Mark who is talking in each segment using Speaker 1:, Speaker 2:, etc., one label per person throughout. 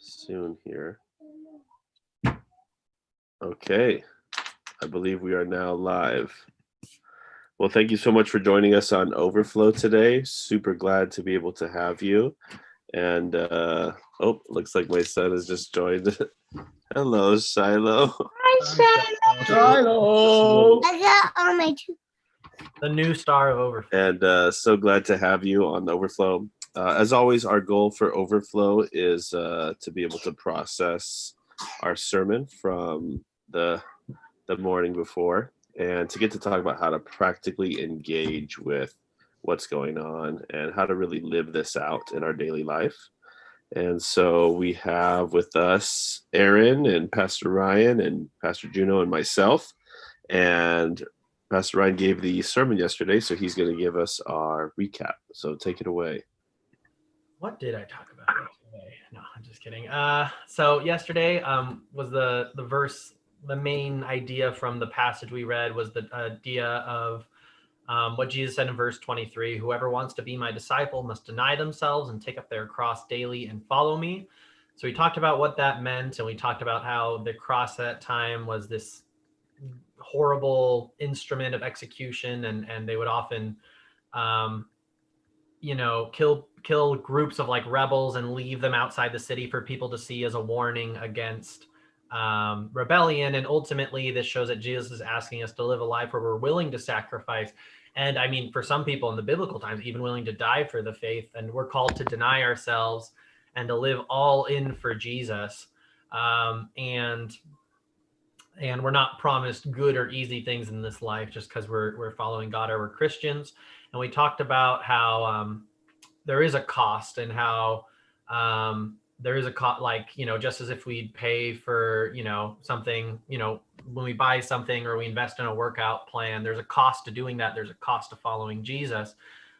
Speaker 1: soon here. Okay, I believe we are now live. Well, thank you so much for joining us on Overflow today. Super glad to be able to have you. And looks like my son has just joined. Hello, Shiloh.
Speaker 2: Hi,
Speaker 1: Shiloh.
Speaker 2: I got on my
Speaker 3: The new star of Overflow.
Speaker 1: And so glad to have you on Overflow. As always, our goal for Overflow is to be able to process our sermon from the morning before, and to get to talk about how to practically engage with what's going on and how to really live this out in our daily life. And so we have with us Aaron and Pastor Ryan and Pastor Juno and myself. And Pastor Ryan gave the sermon yesterday, so he's going to give us our recap. So take it away.
Speaker 3: What did I talk about yesterday? No, I'm just kidding. So yesterday was the verse. The main idea from the passage we read was the idea of what Jesus said in verse 23: whoever wants to be my disciple must deny themselves and take up their cross daily and follow me. So we talked about what that meant, and we talked about how the cross at that time was this horrible instrument of execution, and they would often kill groups of like rebels and leave them outside the city for people to see as a warning against rebellion. And ultimately this shows that Jesus is asking us to live a life where we're willing to sacrifice, and I mean, for some people in the biblical times, even willing to die for the faith. And we're called to deny ourselves and to live all in for Jesus. And we're not promised good or easy things in this life just because we're following God or we're Christians. And we talked about how there is a cost, and how there is a cost, like, just as if we pay for, something, when we buy something or we invest in a workout plan, there's a cost to doing that. There's a cost to following Jesus.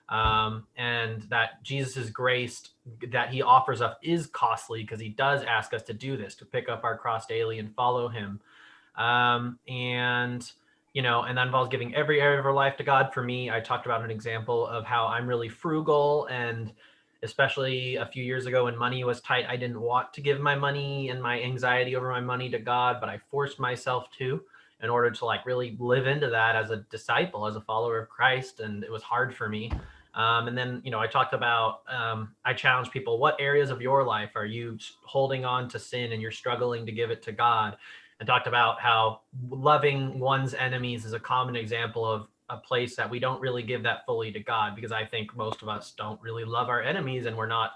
Speaker 3: And that Jesus's grace that he offers us is costly, because he does ask us to do this, to pick up our cross daily and follow him. And that involves giving every area of our life to God. For me, I talked about an example of how I'm really frugal, and especially a few years ago when money was tight, I didn't want to give my money and my anxiety over my money to God, but I forced myself to, in order to like really live into that as a disciple, as a follower of Christ. And it was hard for me. And then, I talked about, I challenge people, what areas of your life are you holding on to sin and you're struggling to give it to God? And talked about how loving one's enemies is a common example of a place that we don't really give that fully to God, because I think most of us don't really love our enemies, and we're not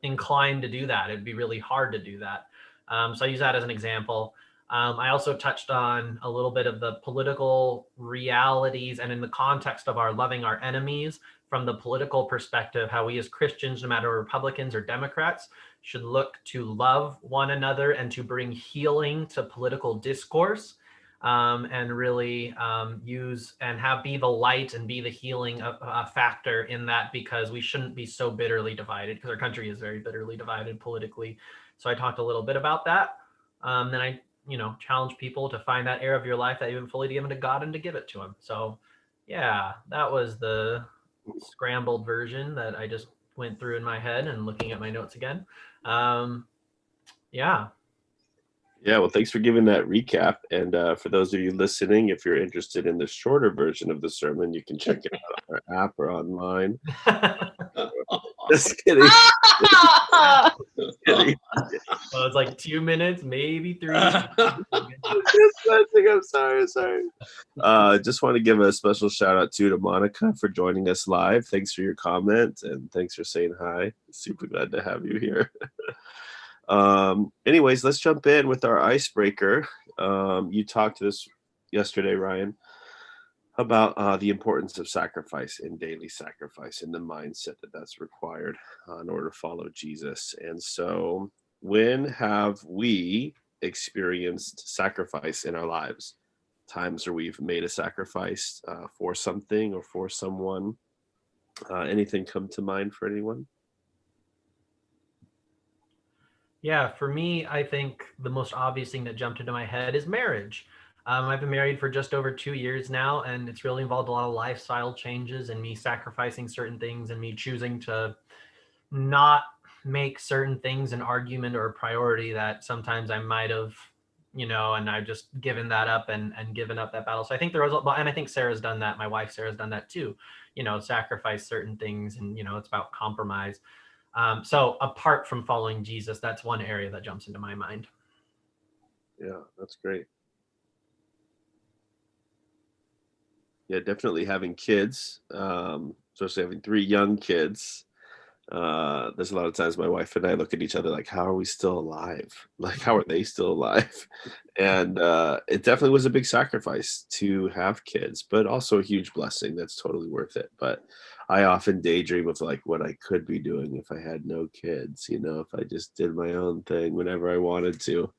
Speaker 3: inclined to do that. It'd be really hard to do that. So I use that as an example. I also touched on a little bit of the political realities, and in the context of our loving our enemies from the political perspective, how we as Christians, no matter Republicans or Democrats, should look to love one another and to bring healing to political discourse, and really use and be the light and be the healing factor in that, because we shouldn't be so bitterly divided, because our country is very bitterly divided politically. So I talked a little bit about that. Then I challenge people to find that area of your life that you haven't fully given to God and to give it to him. So yeah, that was the scrambled version that I just went through in my head and looking at my notes again.
Speaker 1: Yeah, well, thanks for giving that recap. And for those of you listening, if you're interested in the shorter version of the sermon, you can check it out on our app or online. Just kidding. Just kidding.
Speaker 3: Well, it's like 2 minutes, maybe 3.
Speaker 1: I'm sorry. Just want to give a special shout out to Monica for joining us live. Thanks for your comment, and thanks for saying hi. Super glad to have you here. Anyways, let's jump in with our icebreaker. You talked to this yesterday, Ryan, about the importance of sacrifice and daily sacrifice, and the mindset that's required in order to follow Jesus. And so, when have we experienced sacrifice in our lives? Times where we've made a sacrifice for something or for someone. Anything come to mind for anyone?
Speaker 3: Yeah, for me, I think the most obvious thing that jumped into my head is marriage. I've been married for just over 2 years now, and it's really involved a lot of lifestyle changes and me sacrificing certain things and me choosing to not make certain things an argument or a priority that sometimes I might have, and I've just given that up and given up that battle. So I think there was, and I think Sarah's done that. My wife Sarah's done that too. Sacrifice certain things, and it's about compromise. So apart from following Jesus, that's one area that jumps into my mind.
Speaker 1: Yeah, that's great. Yeah, definitely having kids, especially having 3 young kids. There's a lot of times my wife and I look at each other like, how are we still alive? Like, how are they still alive? And it definitely was a big sacrifice to have kids, but also a huge blessing. That's totally worth it. But I often daydream of like what I could be doing if I had no kids, if I just did my own thing whenever I wanted to.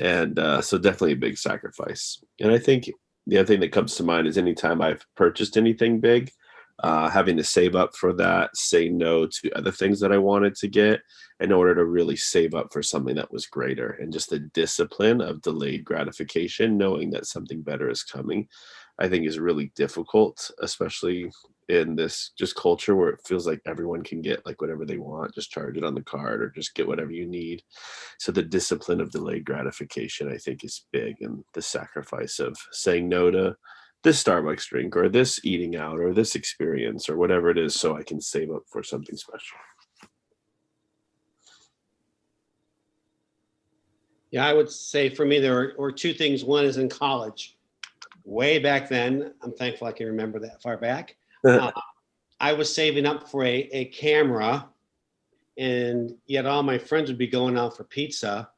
Speaker 1: And so definitely a big sacrifice. And I think the other thing that comes to mind is anytime I've purchased anything big, having to save up for that, say no to other things that I wanted to get in order to really save up for something that was greater. And just the discipline of delayed gratification, knowing that something better is coming, I think is really difficult, especially in this just culture where it feels like everyone can get like whatever they want, just charge it on the card or just get whatever you need. So the discipline of delayed gratification, I think, is big, and the sacrifice of saying no to this Starbucks drink or this eating out or this experience or whatever it is so I can save up for something special.
Speaker 4: Yeah, I would say for me, there were 2 things. One is in college. Way back then, I'm thankful I can remember that far back. I was saving up for a camera, and yet all my friends would be going out for pizza.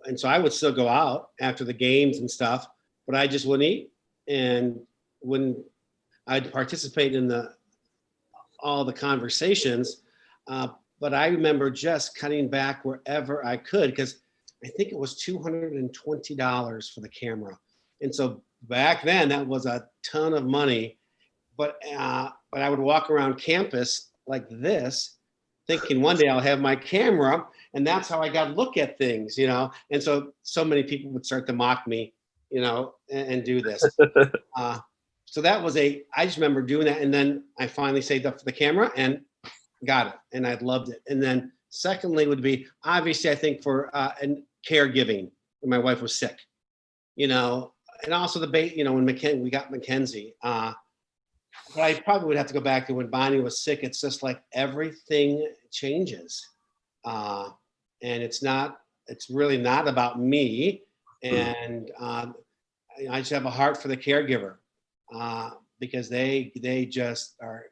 Speaker 4: And so I would still go out after the games and stuff, but I just wouldn't eat. And when I'd participate in all the conversations, but I remember just cutting back wherever I could, because I think it was $220 for the camera. And so back then that was a ton of money, but I would walk around campus like this, thinking one day I'll have my camera, and that's how I got to look at things, And so many people would start to mock me, and do this. So that was I just remember doing that. And then I finally saved up for the camera and got it. And I loved it. And then secondly would be, obviously, I think for caregiving when my wife was sick, and also when we got Mackenzie. But I probably would have to go back to when Bonnie was sick. It's just like everything changes. And it's really not about me. And I just have a heart for the caregiver, because they just are,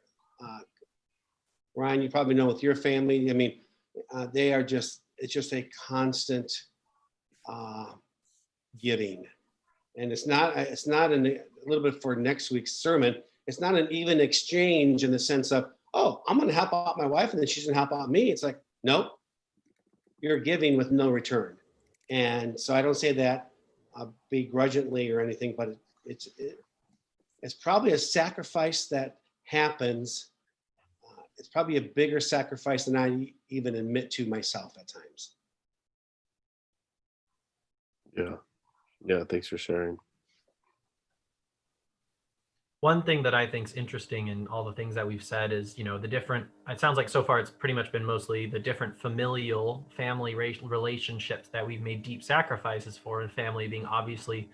Speaker 4: Ryan, you probably know with your family, I mean, they are it's just a constant giving. And it's not a little bit for next week's sermon. It's not an even exchange in the sense of, oh, I'm going to help out my wife and then she's going to help out me. It's like, nope, you're giving with no return. And so I don't say that begrudgingly or anything, but it's probably a sacrifice that happens. It's probably a bigger sacrifice than I even admit to myself at times.
Speaker 1: Yeah, thanks for sharing.
Speaker 3: One thing that I think is interesting in all the things that we've said is, the different, it sounds like so far it's pretty much been mostly the different family relationships that we've made deep sacrifices for, and family being obviously,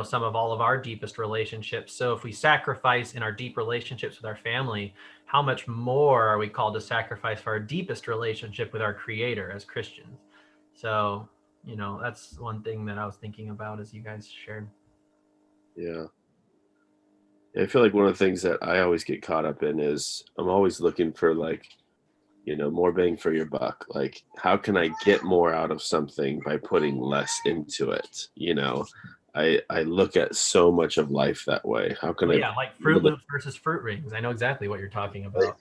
Speaker 3: some of all of our deepest relationships. So if we sacrifice in our deep relationships with our family, how much more are we called to sacrifice for our deepest relationship with our Creator as Christians? So, that's one thing that I was thinking about as you guys shared.
Speaker 1: Yeah. I feel like one of the things that I always get caught up in is I'm always looking for more bang for your buck. Like, how can I get more out of something by putting less into it? I look at so much of life that way. How can I?
Speaker 3: Yeah, like Fruit Loops versus Fruit Rings. I know exactly what you're talking about.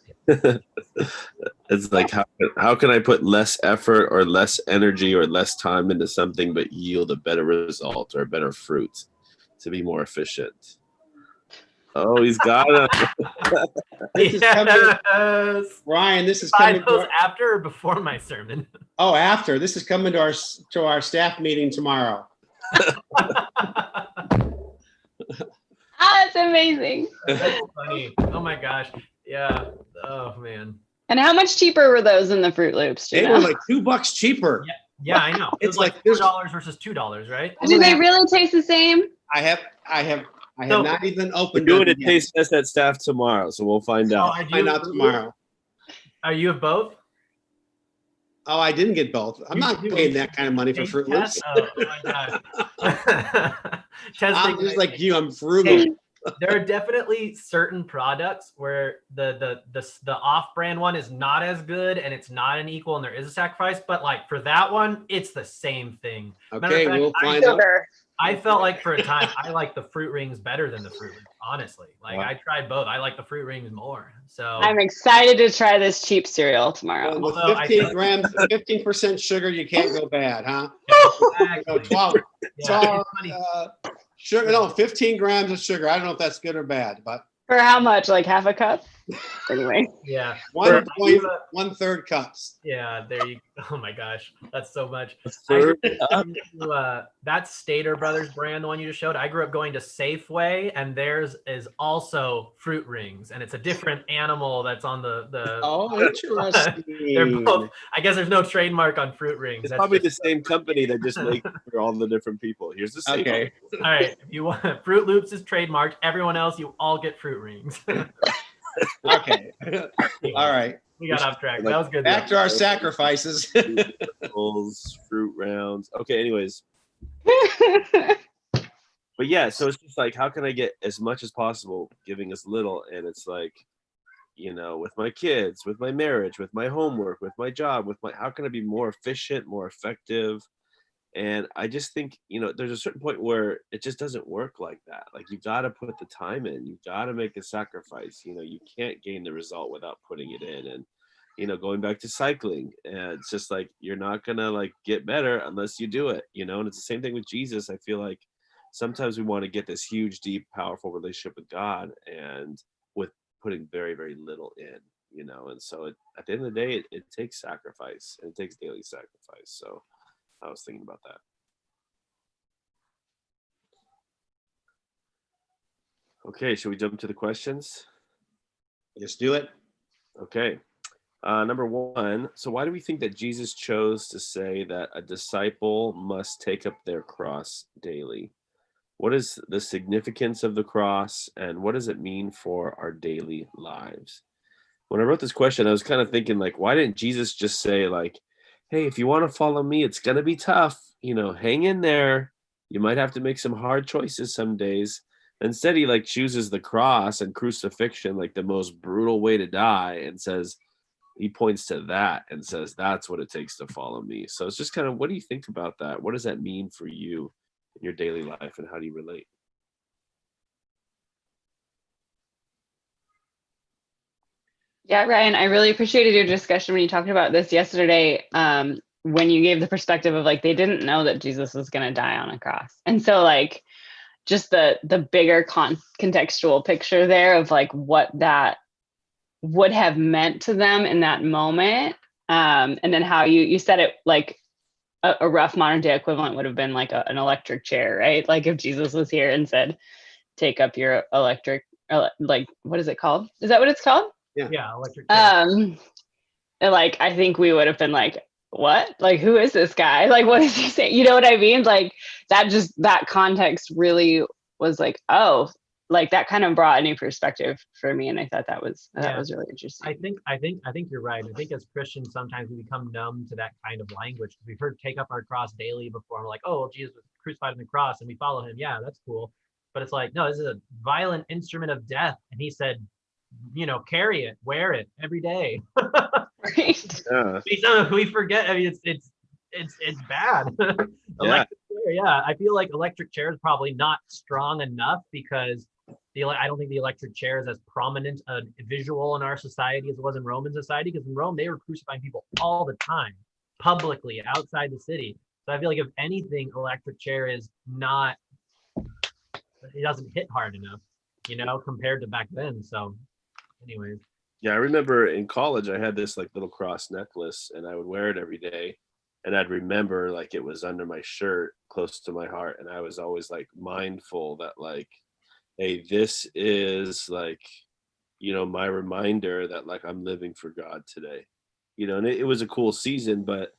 Speaker 1: It's like, how can I put less effort or less energy or less time into something but yield a better result or a better fruit to be more efficient? Oh, he's got it.
Speaker 3: Yes.
Speaker 4: Ryan, this is coming
Speaker 3: after or before my sermon?
Speaker 4: Oh, after. This is coming to our staff meeting tomorrow.
Speaker 2: That's amazing.
Speaker 3: That's funny. Oh my gosh. Yeah. Oh man.
Speaker 5: And how much cheaper were those than the Fruit Loops? Do you
Speaker 4: They
Speaker 5: know?
Speaker 4: were like $2 cheaper.
Speaker 3: Yeah, I know. It
Speaker 4: It's
Speaker 3: was like
Speaker 4: like this.
Speaker 3: $4 versus $2, right?
Speaker 5: Do they really taste the same?
Speaker 4: I have
Speaker 3: So-
Speaker 4: not even
Speaker 1: We're
Speaker 4: opened
Speaker 1: doing a
Speaker 4: them yet.
Speaker 1: taste test at staff tomorrow, so we'll find
Speaker 3: Oh,
Speaker 1: out.
Speaker 3: I do
Speaker 4: Find out
Speaker 3: Fruit Loops?
Speaker 4: tomorrow.
Speaker 3: Are you have both?
Speaker 4: Oh, I didn't get both. I'm
Speaker 3: You
Speaker 4: not
Speaker 3: do.
Speaker 4: paying that kind of money for
Speaker 3: Taste
Speaker 4: Fruit Loops.
Speaker 3: test? Oh my gosh.
Speaker 4: I'm just like you. I'm
Speaker 3: Hey,
Speaker 4: frugal.
Speaker 3: there are definitely certain products where the off-brand one is not as good and it's not an equal and there is a sacrifice, but like for that one, it's the same thing. Matter of
Speaker 4: Okay,
Speaker 3: fact,
Speaker 4: we'll find out.
Speaker 3: I felt like for a time I like the Fruit Rings better than the Fruit Loops, honestly. Like
Speaker 1: Wow.
Speaker 3: I tried both. I like the Fruit Rings more. So
Speaker 5: I'm excited to try this cheap cereal tomorrow.
Speaker 4: Well, with
Speaker 3: Although I
Speaker 4: 15
Speaker 3: feel-
Speaker 4: grams, 15% sugar, you can't go bad, huh?
Speaker 3: exactly.
Speaker 4: 12,
Speaker 3: Yeah,
Speaker 4: 12
Speaker 3: it's funny.
Speaker 4: sugar. No, 15 grams of sugar. I don't know if that's good or bad, but
Speaker 5: For how much? Like half a cup? Anyway.
Speaker 3: Yeah.
Speaker 4: 1.1/3 cups.
Speaker 3: Yeah, there you oh my gosh, that's so much.
Speaker 1: A
Speaker 3: I grew
Speaker 1: third
Speaker 3: up going to, that's Stater Brothers brand, the one you just showed. I grew up going to Safeway, and theirs is also Fruit Rings, and it's a different animal that's on the.
Speaker 4: Oh, interesting.
Speaker 3: They're both. I guess there's no trademark on Fruit Rings.
Speaker 1: It's
Speaker 3: That's
Speaker 1: probably
Speaker 3: just-
Speaker 1: the same company that just makes for all the different people. Here's the same.
Speaker 4: Okay.
Speaker 3: All right, if you want Fruit Loops is trademarked. Everyone else, you all get Fruit Rings.
Speaker 4: Okay. All right.
Speaker 3: We got off track. That was good.
Speaker 4: Back
Speaker 3: though.
Speaker 4: to our sacrifices.
Speaker 1: Apples, fruit rounds. Okay, anyways. But yeah, so it's just like, how can I get as much as possible, giving as little? And it's like, with my kids, with my marriage, with my homework, with my job, how can I be more efficient, more effective? And I just think, there's a certain point where it just doesn't work like that. Like you got to put the time in, you got to make a sacrifice. You can't gain the result without putting it in. And, going back to cycling, and it's just like, you're not going to like get better unless you do it, and it's the same thing with Jesus. I feel like sometimes we want to get this huge, deep, powerful relationship with God and with putting very, very little in, and so at the end of the day, it takes sacrifice, and it takes daily sacrifice. So I was thinking about that. Okay, should we jump to the questions?
Speaker 4: Just do it.
Speaker 1: Okay. Number one, so why do we think that Jesus chose to say that a disciple must take up their cross daily? What is the significance of the cross, and what does it mean for our daily lives? When I wrote this question, I was kind of thinking, like, why didn't Jesus just say, like, hey, if you want to follow me, it's going to be tough. Hang in there. You might have to make some hard choices some days. Instead, he like chooses the cross and crucifixion, like the most brutal way to die, and says, he points to that and says, that's what it takes to follow me. So it's just kind of, what do you think about that? What does that mean for you in your daily life, and how do you relate?
Speaker 5: Yeah, Ryan, I really appreciated your discussion when you talked about this yesterday. When you gave the perspective of like they didn't know that Jesus was going to die on a cross, and so like just the bigger contextual picture there of like what that would have meant to them in that moment, and then how you said it like a rough modern day equivalent would have been like an electric chair, right? Like if Jesus was here and said, "Take up your electric," like what is it called? Is that what it's called?
Speaker 3: Yeah, electric chair.
Speaker 5: And like I think we would have been like, what? Like who is this guy? Like what is he saying? You know what I mean? Like that context really was like, oh, like that kind of brought a new perspective for me. And I thought that was really interesting.
Speaker 3: I think you're right. I think as Christians sometimes we become numb to that kind of language. We've heard take up our cross daily before. We're like, oh, well, Jesus was crucified on the cross and we follow him. Yeah, that's cool. But it's like, no, this is a violent instrument of death. And he said, carry it, wear it every day.
Speaker 5: Right.
Speaker 1: Yeah.
Speaker 3: We forget. I mean, it's bad.
Speaker 1: Yeah.
Speaker 3: Yeah, I feel like electric chair is probably not strong enough because I don't think the electric chair is as prominent a visual in our society as it was in Roman society. Because in Rome, they were crucifying people all the time, publicly, outside the city. So I feel like if anything, electric chair is not. It doesn't hit hard enough, compared to back then. So, anyways.
Speaker 1: Yeah, I remember in college I had this like little cross necklace, and I would wear it every day, and I'd remember like it was under my shirt close to my heart, and I was always like mindful that like, hey, this is like my reminder that like I'm living for God today. And it was a cool season, but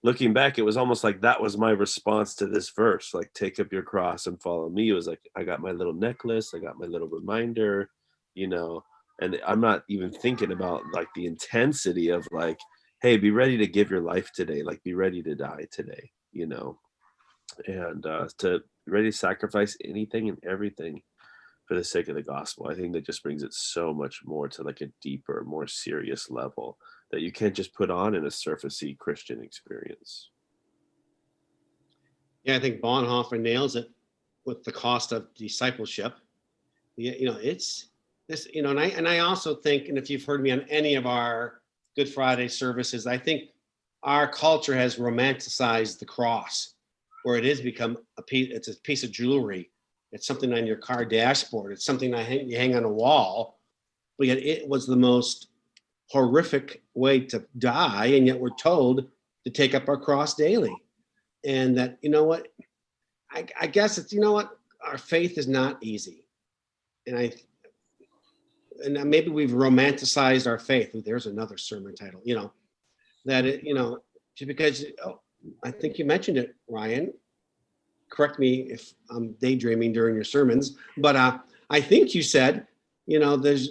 Speaker 1: looking back, it was almost like that was my response to this verse, like take up your cross and follow me. It was like I got my little necklace, I got my little reminder, and I'm not even thinking about like the intensity of like, hey, be ready to give your life today, like be ready to die today, and to ready to sacrifice anything and everything for the sake of the gospel. I think that just brings it so much more to like a deeper, more serious level that you can't just put on in a surfacey Christian experience.
Speaker 4: Yeah, I think Bonhoeffer nails it with the cost of discipleship. It's this, and I also think, and if you've heard me on any of our Good Friday services, I think our culture has romanticized the cross, where it has become it's a piece of jewelry. It's something on your car dashboard. It's something you hang on a wall. But yet it was the most horrific way to die, and yet we're told to take up our cross daily. And that, I guess it's, our faith is not easy. And maybe we've romanticized our faith. Ooh, there's another sermon title, that it, just because, I think you mentioned it, Ryan. Correct me if I'm daydreaming during your sermons, but I think you said, there's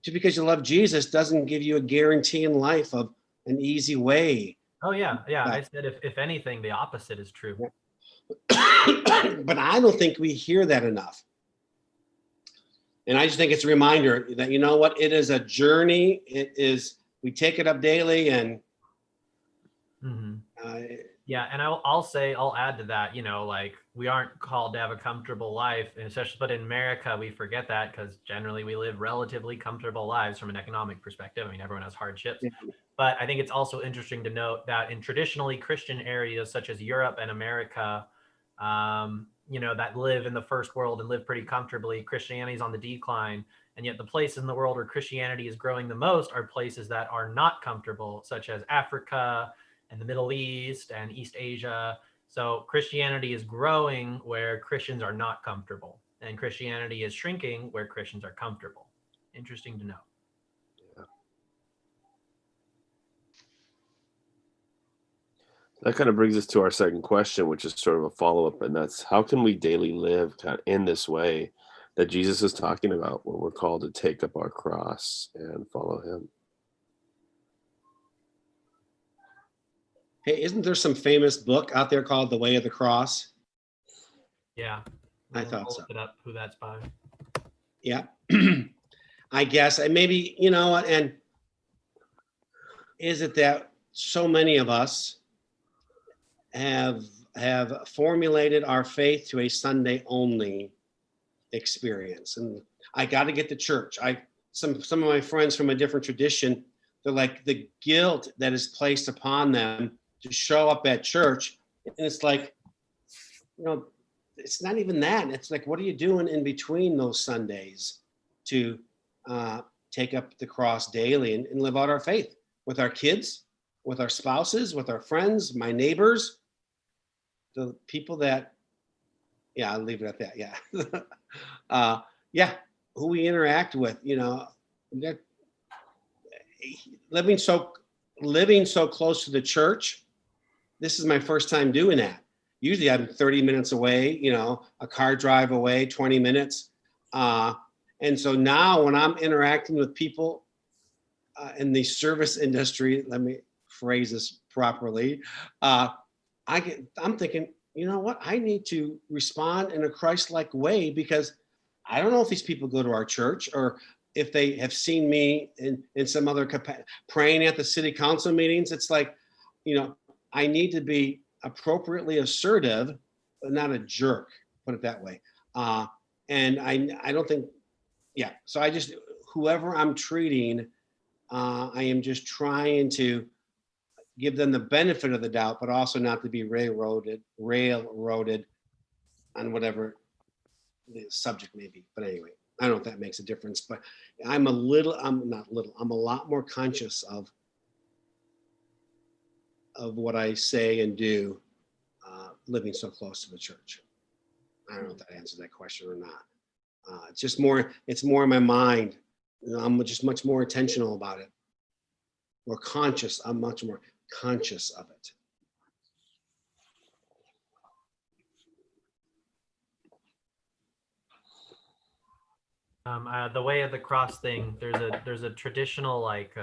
Speaker 4: just because you love Jesus doesn't give you a guarantee in life of an easy way.
Speaker 3: Oh yeah. I said if anything, the opposite is true.
Speaker 4: But I don't think we hear that enough. And I just think it's a reminder that, it is a journey. We take it up daily, and
Speaker 3: yeah, and I'll add to that, like we aren't called to have a comfortable life, and especially, but in America, we forget that because generally we live relatively comfortable lives from an economic perspective. I mean, everyone has hardships, but I think it's also interesting to note that in traditionally Christian areas such as Europe and America, that live in the first world and live pretty comfortably, Christianity is on the decline. And yet the places in the world where Christianity is growing the most are places that are not comfortable, such as Africa and the Middle East and East Asia. So Christianity is growing where Christians are not comfortable, and Christianity is shrinking where Christians are comfortable. Interesting to know.
Speaker 1: That kind of brings us to our second question, which is sort of a follow-up, and that's how can we daily live kind of in this way that Jesus is talking about when we're called to take up our cross and follow him?
Speaker 4: Hey, isn't there some famous book out there called The Way of the Cross?
Speaker 3: Yeah.
Speaker 4: I thought so.
Speaker 3: Look it up, who that's by.
Speaker 4: Yeah. I guess, and maybe, and is it that so many of us have formulated our faith to a Sunday only experience? And I got to get to church. Some of my friends from a different tradition, they're like, the guilt that is placed upon them to show up at church, and it's like, it's not even that. It's like, what are you doing in between those Sundays to take up the cross daily and live out our faith with our kids, with our spouses, with our friends, my neighbors, the people that, I'll leave it at that. Yeah. Who we interact with, living so close to the church. This is my first time doing that. Usually I'm 30 minutes away, a car drive away, 20 minutes. And so now when I'm interacting with people in the service industry, let me phrase this properly, I'm thinking, you know what? I need to respond in a Christ-like way, because I don't know if these people go to our church or if they have seen me in some other praying at the city council meetings. It's like, I need to be appropriately assertive, but not a jerk, put it that way. And I don't think, so I just, whoever I'm treating, I am just trying to give them the benefit of the doubt, but also not to be railroaded on whatever the subject may be. But anyway, I don't know if that makes a difference, but I'm a lot more conscious of what I say and do, living so close to the church. I don't know if that answers that question or not. It's just more, it's more in my mind. I'm just much more intentional about it. More conscious. I'm much more conscious of it.
Speaker 3: The way of the cross thing, there's a traditional like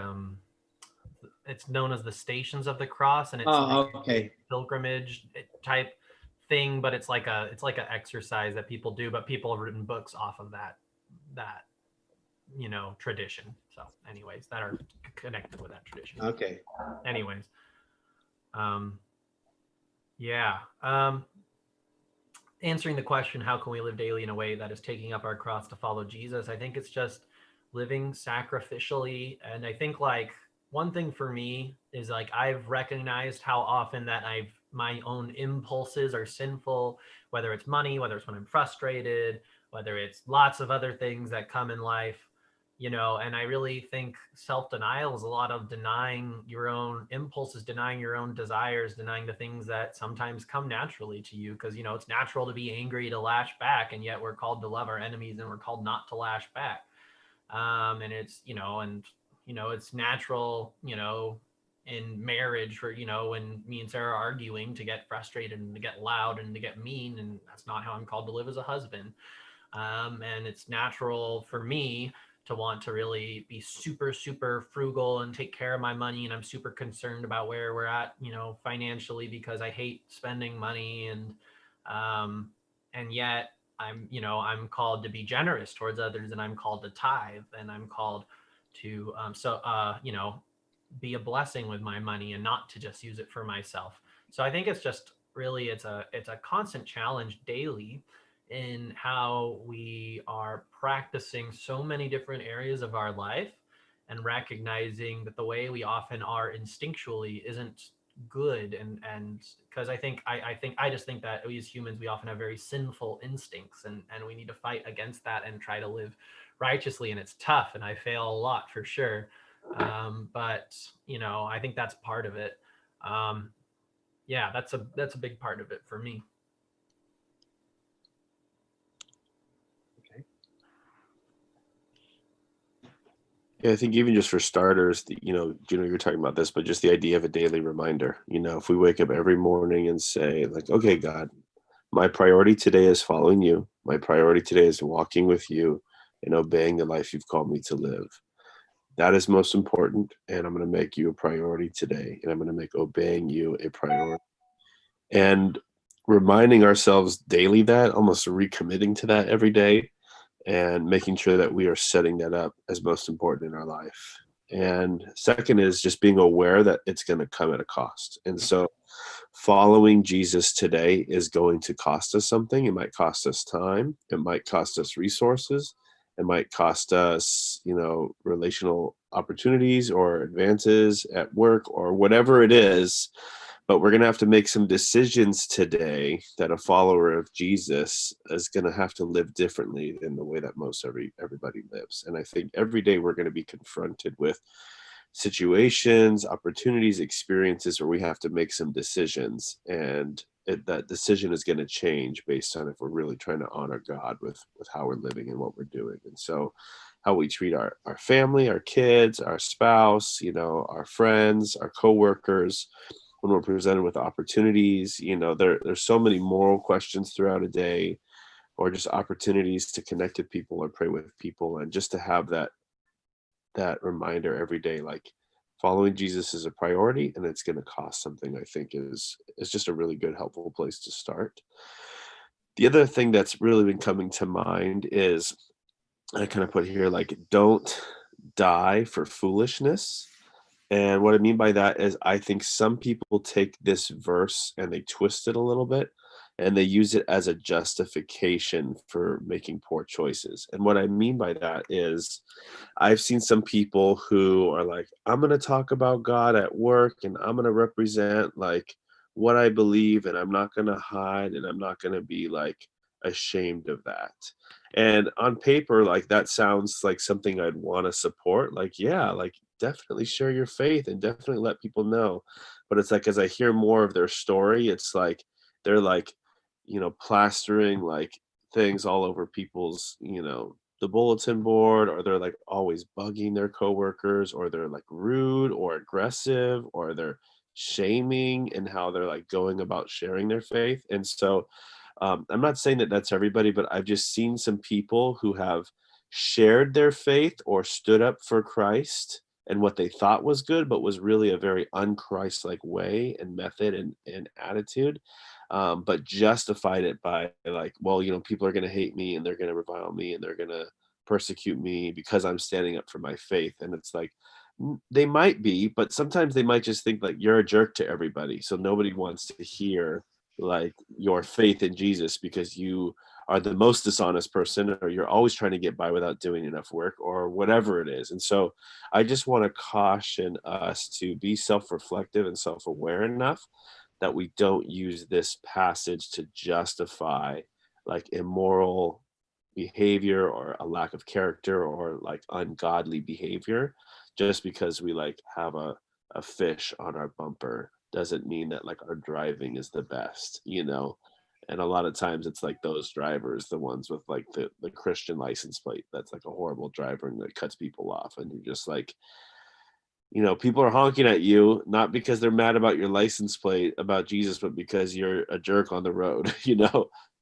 Speaker 3: it's known as the Stations of the Cross, and it's like
Speaker 4: Okay.
Speaker 3: a pilgrimage type thing, but it's like an exercise that people do, but people have written books off of that tradition. So anyways, that are connected with that tradition.
Speaker 4: Okay.
Speaker 3: Anyways, yeah. Answering the question, how can we live daily in a way that is taking up our cross to follow Jesus? I think it's just living sacrificially. And I think like one thing for me is like I've recognized how often that my own impulses are sinful, whether it's money, whether it's when I'm frustrated, whether it's lots of other things that come in life, and I really think self-denial is a lot of denying your own impulses, denying your own desires, denying the things that sometimes come naturally to you, because it's natural to be angry, to lash back, and yet we're called to love our enemies and we're called not to lash back. And it's it's natural in marriage for when me and Sarah are arguing to get frustrated and to get loud and to get mean, and that's not how I'm called to live as a husband. And it's natural for me to want to really be super, super frugal and take care of my money. And I'm super concerned about where we're at, financially, because I hate spending money. And yet I'm called to be generous towards others, and I'm called to tithe, and I'm called to, be a blessing with my money and not to just use it for myself. So I think it's just really, it's a constant challenge daily in how we are practicing so many different areas of our life, and recognizing that the way we often are instinctually isn't good. And because I just think that we as humans, we often have very sinful instincts, and we need to fight against that and try to live righteously. And it's tough, and I fail a lot for sure. But I think that's part of it. Yeah, that's a big part of it for me.
Speaker 1: Yeah, I think even just for starters, you're talking about this, but just the idea of a daily reminder. If we wake up every morning and say, like, okay, God, my priority today is following you. My priority today is walking with you and obeying the life you've called me to live. That is most important, and I'm going to make you a priority today, and I'm going to make obeying you a priority. And reminding ourselves daily that, almost recommitting to that every day, and making sure that we are setting that up as most important in our life. And second is just being aware that it's going to come at a cost. And so following Jesus today is going to cost us something. It might cost us time. It might cost us resources. It might cost us, relational opportunities or advances at work or whatever it is. But we're going to have to make some decisions today that a follower of Jesus is going to have to live differently than the way that most everybody lives. And I think every day we're going to be confronted with situations, opportunities, experiences where we have to make some decisions. And that decision is going to change based on if we're really trying to honor God with how we're living and what we're doing. And so how we treat our family, our kids, our spouse, our friends, our coworkers, when we're presented with opportunities, there's so many moral questions throughout a day, or just opportunities to connect with people or pray with people. And just to have that reminder every day, like following Jesus is a priority and it's going to cost something, I think is just a really good, helpful place to start. The other thing that's really been coming to mind is, I kind of put here, like, don't die for foolishness. And what I mean by that is I think some people take this verse and they twist it a little bit, and they use it as a justification for making poor choices. And what I mean by that is I've seen some people who are like, I'm going to talk about God at work, and I'm going to represent like what I believe, and I'm not going to hide, and I'm not going to be like ashamed of that. And on paper, like, that sounds like something I'd want to support. Like, yeah, like, definitely share your faith and definitely let people know. But it's like, as I hear more of their story, it's like they're like, plastering like things all over people's, the bulletin board, or they're like always bugging their coworkers, or they're like rude or aggressive, or they're shaming and how they're like going about sharing their faith. And so I'm not saying that that's everybody, but I've just seen some people who have shared their faith or stood up for Christ and what they thought was good, but was really a very unchrist-like way and method and attitude, but justified it by like, well, people are going to hate me and they're going to revile me and they're going to persecute me because I'm standing up for my faith. And it's like, they might be, but sometimes they might just think like you're a jerk to everybody. So nobody wants to hear like your faith in Jesus because you are the most dishonest person, or you're always trying to get by without doing enough work, or whatever it is. And so I just want to caution us to be self-reflective and self-aware enough that we don't use this passage to justify like immoral behavior or a lack of character or like ungodly behavior. Just because we like have a fish on our bumper doesn't mean that like our driving is the best, and a lot of times it's like those drivers, the ones with like the Christian license plate, that's like a horrible driver and that cuts people off, and you're just like, people are honking at you not because they're mad about your license plate about Jesus, but because you're a jerk on the road.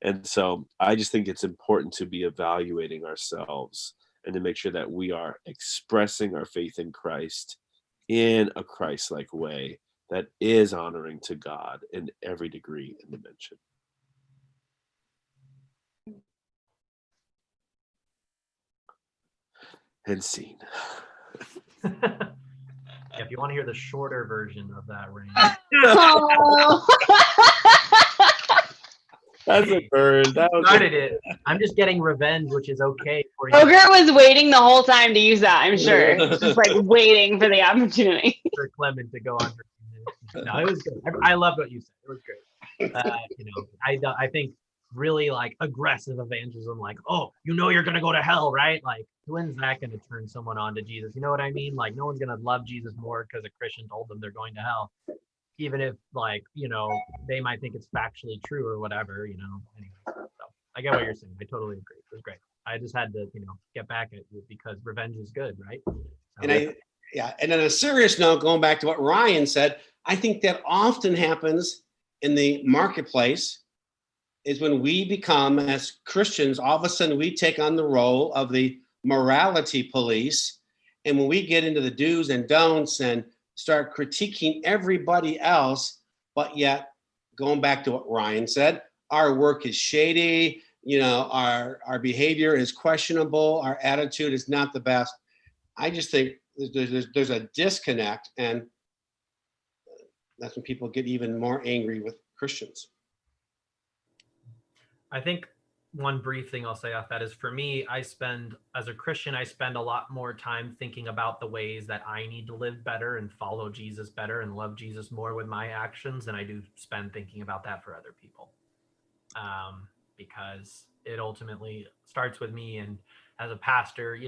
Speaker 1: And so I just think it's important to be evaluating ourselves and to make sure that we are expressing our faith in Christ in a Christ-like way that is honoring to God in every degree and dimension. And scene.
Speaker 3: If you want to hear the shorter version of that range.
Speaker 2: Oh.
Speaker 1: That's a bird. That was
Speaker 3: Started it. I'm just getting revenge, which is okay for you.
Speaker 5: Ogre was waiting the whole time to use that, I'm sure. Just like waiting for the opportunity.
Speaker 3: For Clement to go on for 2 minutes. No, it was good. I loved what you said. It was great. I think really like aggressive evangelism, like, oh, you're gonna go to hell, right? Like, when's that gonna turn someone on to Jesus? You know what I mean? Like, no one's gonna love Jesus more because a Christian told them they're going to hell, even if like they might think it's factually true or whatever. Anyway, so I get what you're saying. I totally agree. It was great. I just had to get back at you because revenge is good, right? So,
Speaker 4: And and on a serious note, going back to what Ryan said, I think that often happens in the marketplace is when we become, as Christians, all of a sudden we take on the role of the morality police. And when we get into the do's and don'ts and start critiquing everybody else, but yet going back to what Ryan said, our work is shady, our behavior is questionable, our attitude is not the best. I just think there's a disconnect, and that's when people get even more angry with Christians.
Speaker 3: I think one brief thing I'll say off that is, for me, as a Christian, I spend a lot more time thinking about the ways that I need to live better and follow Jesus better and love Jesus more with my actions than I do spend thinking about that for other people. Because it ultimately starts with me. And as a pastor,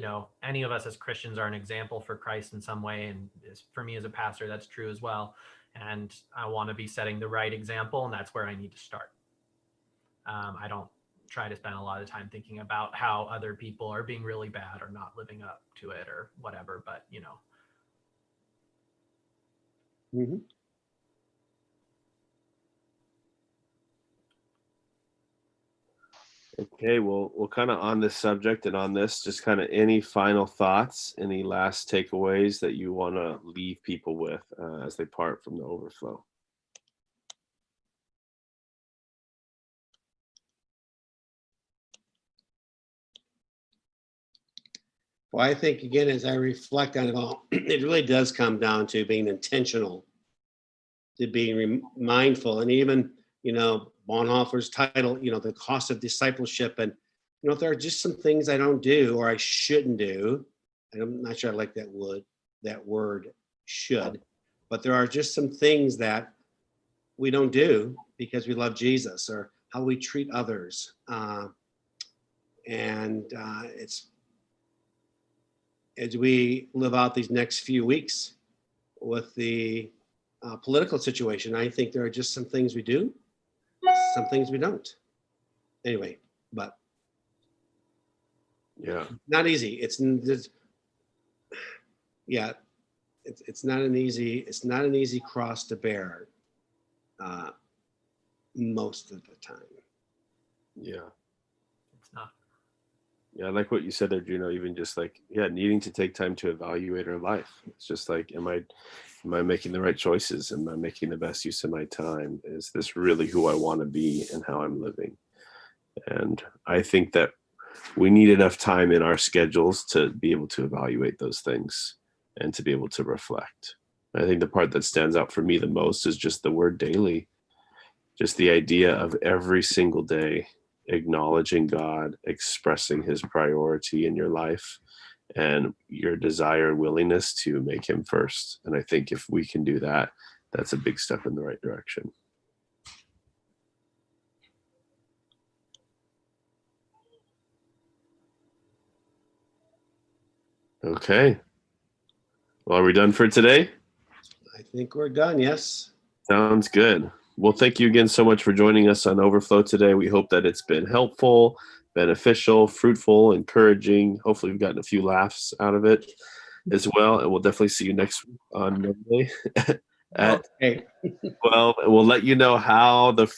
Speaker 3: any of us as Christians are an example for Christ in some way. And for me as a pastor, that's true as well. And I want to be setting the right example, and that's where I need to start. I don't try to spend a lot of time thinking about how other people are being really bad or not living up to it or whatever, but
Speaker 4: Mm-hmm.
Speaker 1: Okay, well, we're kind of on this subject and on this, just kind of any final thoughts, any last takeaways that you want to leave people with as they part from the overflow?
Speaker 4: Well, I think, again, as I reflect on it all, it really does come down to being intentional, to being mindful. And even, Bonhoeffer's title, the cost of discipleship. And, if there are just some things I don't do or I shouldn't do, and I'm not sure I like that word should, but there are just some things that we don't do because we love Jesus, or how we treat others. It's, as we live out these next few weeks with the political situation, I think there are just some things we do, some things we don't. Anyway, but
Speaker 1: Yeah.
Speaker 4: Not easy. It's not an easy cross to bear most of the time.
Speaker 1: Yeah.
Speaker 3: It's not.
Speaker 1: Yeah, I like what you said there, Juno. Even just like, needing to take time to evaluate our life. It's just like, am I making the right choices? Am I making the best use of my time? Is this really who I want to be and how I'm living? And I think that we need enough time in our schedules to be able to evaluate those things and to be able to reflect. I think the part that stands out for me the most is just the word daily. Just the idea of every single day acknowledging God, expressing his priority in your life and your desire and willingness to make him first. And I think if we can do that, that's a big step in the right direction. Okay. Well, are we done for today?
Speaker 4: I think we're done. Yes.
Speaker 1: Sounds good. Well, thank you again so much for joining us on Overflow today. We hope that it's been helpful, beneficial, fruitful, encouraging. Hopefully we've gotten a few laughs out of it as well. And we'll definitely see you next week on Monday at
Speaker 4: Okay.
Speaker 1: 12. And we'll let you know how the